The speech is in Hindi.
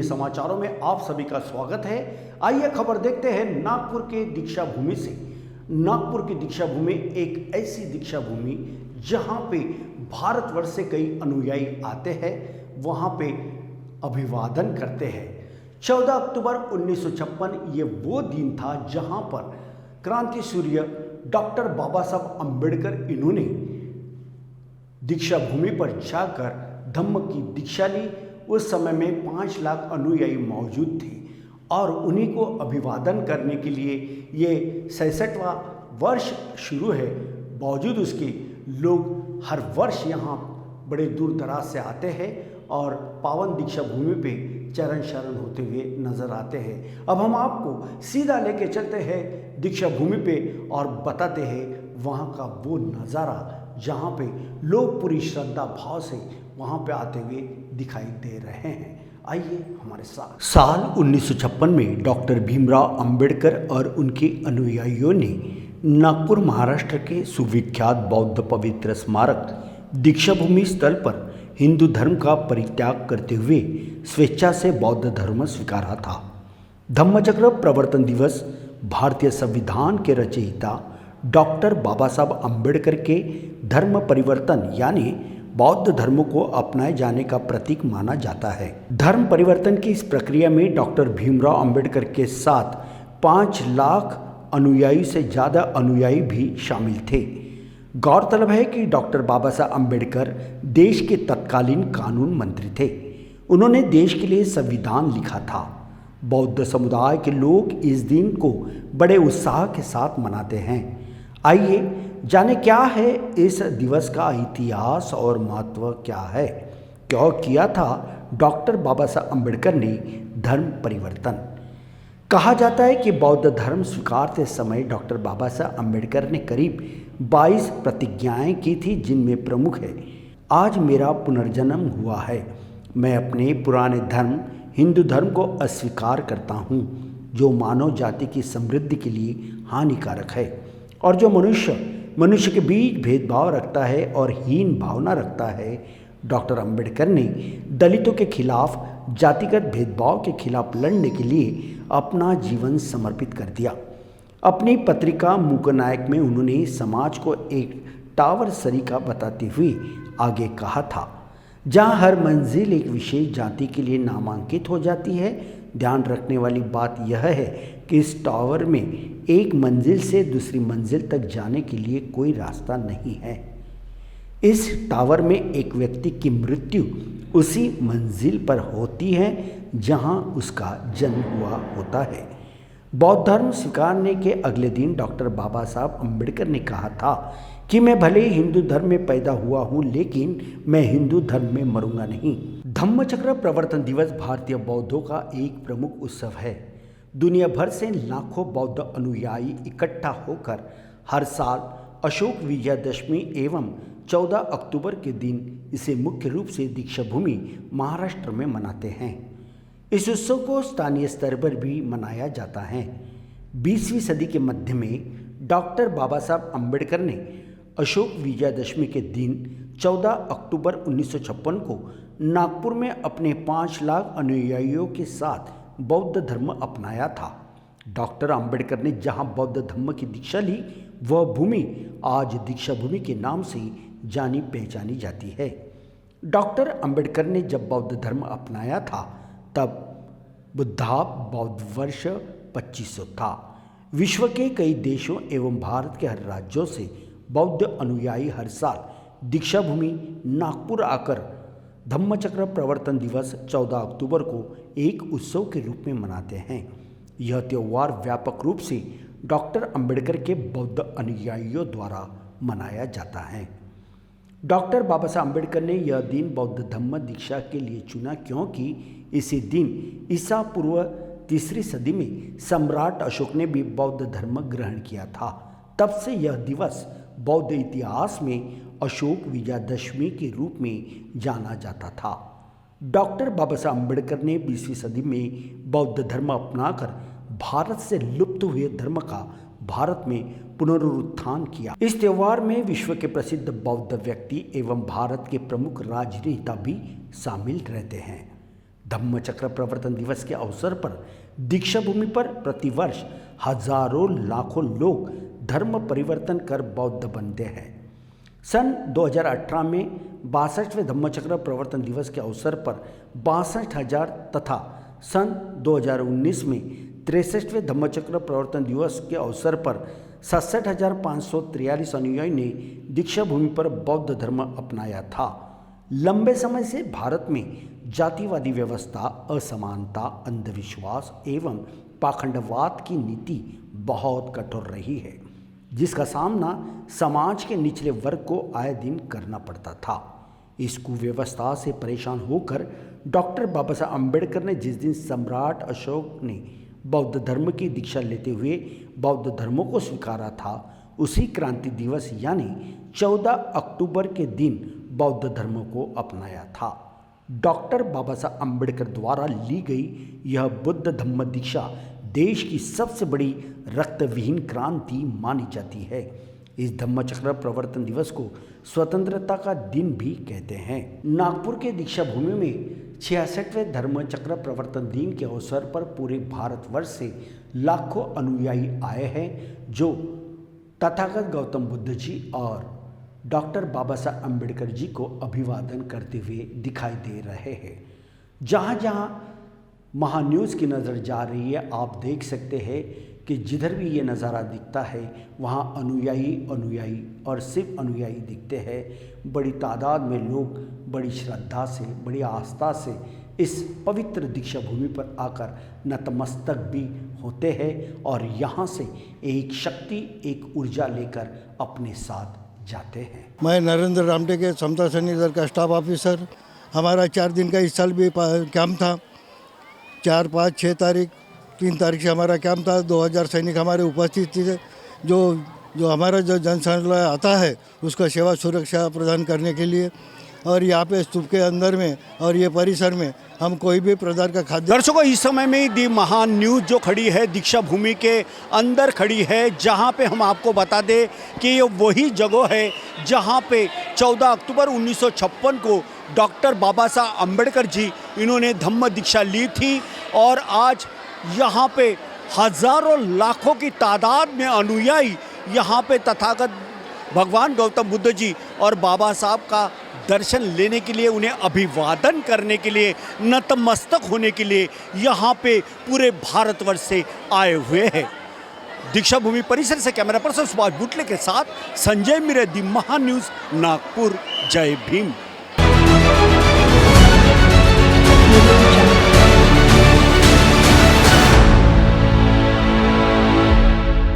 समाचारों में आप सभी का स्वागत है। आइए खबर देखते हैं नागपुर के दीक्षा भूमि से। नागपुर की दीक्षा भूमि एक ऐसी दीक्षा भूमि जहां पे भारतवर्ष से कई अनुयायी आते हैं, वहां पे अभिवादन करते हैं। 14 अक्टूबर 1956 ये वो दिन था जहां पर क्रांति सूर्य डॉक्टर बाबा साहब अम्बेडकर इन्होंने दीक्षा भूमि पर जाकर धम्म की दीक्षा ली। उस समय में 5 लाख अनुयायी मौजूद थे और उन्हीं को अभिवादन करने के लिए ये 66वां वर्ष शुरू है। बावजूद उसके लोग हर वर्ष यहाँ बड़े दूर दराज से आते हैं और पावन दीक्षा भूमि पे चरण शरण होते हुए नजर आते हैं। अब हम आपको सीधा लेके चलते हैं दीक्षा भूमि पे और बताते हैं वहाँ का वो नज़ारा जहाँ पे लोग पूरी श्रद्धा भाव से वहाँ पे आते हुए दिखाई दे रहे हैं। आइए हमारे साथ। साल 1956 में डॉक्टर भीमराव अंबेडकर और उनके अनुयायियों ने नागपुर महाराष्ट्र के सुविख्यात बौद्ध पवित्र स्मारक दीक्षा भूमि स्थल पर हिंदू धर्म का परित्याग करते हुए स्वेच्छा से बौद्ध धर्म स्वीकारा था। धम्मचक्र प्रवर्तन दिवस भारतीय संविधान के रचयिता डॉक्टर बाबा साहब अम्बेडकर के धर्म परिवर्तन यानी बौद्ध धर्म को अपनाए जाने का प्रतीक माना जाता है। धर्म परिवर्तन की इस प्रक्रिया में डॉक्टर भीमराव अंबेडकर के साथ 5 लाख अनुयायी से ज़्यादा अनुयायी भी शामिल थे। गौरतलब है कि डॉक्टर बाबा साहब अम्बेडकर देश के तत्कालीन कानून मंत्री थे। उन्होंने देश के लिए संविधान लिखा था। बौद्ध समुदाय के लोग इस दिन को बड़े उत्साह के साथ मनाते हैं। आइए जाने क्या है इस दिवस का इतिहास और महत्व क्या है। क्यों किया था डॉक्टर बाबा साहब अम्बेडकर ने धर्म परिवर्तन। कहा जाता है कि बौद्ध धर्म स्वीकारते समय डॉक्टर बाबा साहब अम्बेडकर ने करीब 22 प्रतिज्ञाएं की थी, जिनमें प्रमुख है, आज मेरा पुनर्जन्म हुआ है। मैं अपने पुराने धर्म हिंदू धर्म को अस्वीकार करता हूँ, जो मानव जाति की समृद्धि के लिए हानिकारक है और जो मनुष्य के बीच भेदभाव रखता है और हीन भावना रखता है। डॉक्टर अंबेडकर ने दलितों के खिलाफ जातिगत भेदभाव के खिलाफ लड़ने के लिए अपना जीवन समर्पित कर दिया। अपनी पत्रिका मूकनायक में उन्होंने समाज को एक टावर सरीका बताते हुए आगे कहा था, जहाँ हर मंजिल एक विशेष जाति के लिए नामांकित हो जाती है। ध्यान रखने वाली बात यह है कि इस टावर में एक मंजिल से दूसरी मंजिल तक जाने के लिए कोई रास्ता नहीं है। इस टावर में एक व्यक्ति की मृत्यु उसी मंजिल पर होती है जहां उसका जन्म हुआ होता है। बौद्ध धर्म स्वीकारने के अगले दिन डॉक्टर बाबा साहब अम्बेडकर ने कहा था कि मैं भले ही हिंदू धर्म में पैदा हुआ हूँ, लेकिन मैं हिंदू धर्म में मरूंगा नहीं। धम्मचक्र प्रवर्तन दिवस भारतीय बौद्धों का एक प्रमुख उत्सव है। दुनिया भर से लाखों बौद्ध अनुयायी इकट्ठा होकर हर साल अशोक विजयदशमी एवं 14 अक्टूबर के दिन इसे मुख्य रूप से दीक्षा भूमि महाराष्ट्र में मनाते हैं। इस उत्सव को स्थानीय स्तर पर भी मनाया जाता है। 20वीं सदी के मध्य में डॉक्टर बाबा साहब अम्बेडकर ने अशोक विजयदशमी के दिन 14 अक्टूबर 1956 को नागपुर में अपने 5 लाख अनुयायियों के साथ बौद्ध धर्म अपनाया था। डॉक्टर अंबेडकर ने जहां बौद्ध धर्म की दीक्षा ली, वह भूमि आज दीक्षा भूमि के नाम से जानी पहचानी जाती है। डॉक्टर अंबेडकर ने जब बौद्ध धर्म अपनाया था तब बुद्धाब बौद्ध वर्ष 2500 था। विश्व के कई देशों एवं भारत के हर राज्यों से बौद्ध अनुयायी हर साल दीक्षा भूमि नागपुर आकर धम्मचक्र प्रवर्तन दिवस 14 अक्टूबर को एक उत्सव के रूप में मनाते हैं। यह त्यौहार व्यापक रूप से डॉक्टर अंबेडकर के बौद्ध अनुयायियों द्वारा मनाया जाता है। डॉक्टर बाबा साहब अम्बेडकर ने यह दिन बौद्ध धम्म दीक्षा के लिए चुना क्योंकि इसी दिन ईसा पूर्व 3री सदी में सम्राट अशोक ने भी बौद्ध धर्म ग्रहण किया था। तब से यह दिवस बौद्ध इतिहास में अशोक विजयदशमी के रूप में जाना जाता था। डॉक्टर बाबा साहब अम्बेडकर ने 20वीं सदी में बौद्ध धर्म अपनाकर भारत से लुप्त हुए धर्म का भारत में पुनरुत्थान किया। इस त्यौहार में विश्व के प्रसिद्ध बौद्ध व्यक्ति एवं भारत के प्रमुख राजनेता भी शामिल रहते हैं। धम्मचक्र प्रवर्तन दिवस के अवसर पर दीक्षा भूमि पर प्रतिवर्ष हजारों लाखों लोग धर्म परिवर्तन कर बौद्ध बनते हैं। सन 2018 में 62वें धम्मचक्र प्रवर्तन दिवस के अवसर पर 62,000 तथा सन 2019 में 63वें धम्मचक्र प्रवर्तन दिवस के अवसर पर 67,543 अनुयायी ने दीक्षा भूमि पर बौद्ध धर्म अपनाया था। लंबे समय से भारत में जातिवादी व्यवस्था, असमानता, अंधविश्वास एवं पाखंडवाद की नीति बहुत कठोर रही है, जिसका सामना समाज के निचले वर्ग को आए दिन करना पड़ता था। इस कुव्यवस्था से परेशान होकर डॉक्टर बाबा साहब अम्बेडकर ने जिस दिन सम्राट अशोक ने बौद्ध धर्म की दीक्षा लेते हुए बौद्ध धर्मों को स्वीकारा था, उसी क्रांति दिवस यानी 14 अक्टूबर के दिन बौद्ध धर्म को अपनाया था। डॉक्टर बाबा साहब अम्बेडकर द्वारा ली गई यह बुद्ध धम्म दीक्षा देश की सबसे बड़ी रक्तविहीन क्रांति मानी जाती है। इस धम्मचक्र प्रवर्तन दिवस को स्वतंत्रता का दिन भी कहते हैं। नागपुर के दीक्षा भूमि में 66वें धर्मचक्र प्रवर्तन दिन के अवसर पर पूरे भारतवर्ष से लाखों अनुयायी आए हैं, जो तथागत गौतम बुद्ध जी और डॉक्टर बाबा साहब अम्बेडकर जी को अभिवादन करते हुए दिखाई दे रहे हैं। जहाँ जहाँ महान्यूज़ की नज़र जा रही है, आप देख सकते हैं कि जिधर भी ये नज़ारा दिखता है वहाँ अनुयायी और सिर्फ अनुयायी दिखते हैं। बड़ी तादाद में लोग बड़ी श्रद्धा से, बड़ी आस्था से इस पवित्र दीक्षा भूमि पर आकर नतमस्तक भी होते हैं और यहाँ से एक शक्ति, एक ऊर्जा लेकर अपने साथ जाते हैं। मैं नरेंद्र रामटेके, समता सैनिक दल का स्टाफ ऑफिसर। हमारा 4 दिन का इस साल भी कैंप था। 4, 5, 6 तारीख, 3 तारीख से हमारा कैंप था। 2000 सैनिक हमारे उपस्थित थे। जो हमारा जो जनसंख्या आता है उसका सेवा सुरक्षा प्रदान करने के लिए, और यहाँ पे स्तूप के अंदर में और ये परिसर में हम कोई भी प्रकार का खाद्य। दर्शकों, इस समय में दी महान न्यूज़ जो खड़ी है दीक्षा भूमि के अंदर खड़ी है, जहाँ पे हम आपको बता दें कि ये वही जगह है जहाँ पे 14 अक्टूबर 1956 को डॉक्टर बाबा साहब अम्बेडकर जी इन्होंने धम्म दीक्षा ली थी और आज यहाँ पे हजारों लाखों की तादाद में अनुयायी यहाँ पे तथागत भगवान गौतम बुद्ध जी और बाबा साहब का दर्शन लेने के लिए, उन्हें अभिवादन करने के लिए, नतमस्तक होने के लिए यहाँ पे पूरे भारतवर्ष से आए हुए हैं। दीक्षा भूमि परिसर से कैमरा पर्सन सुभाष बुटले के साथ संजय मिरे, दी महान न्यूज़, नागपुर। जय भीम।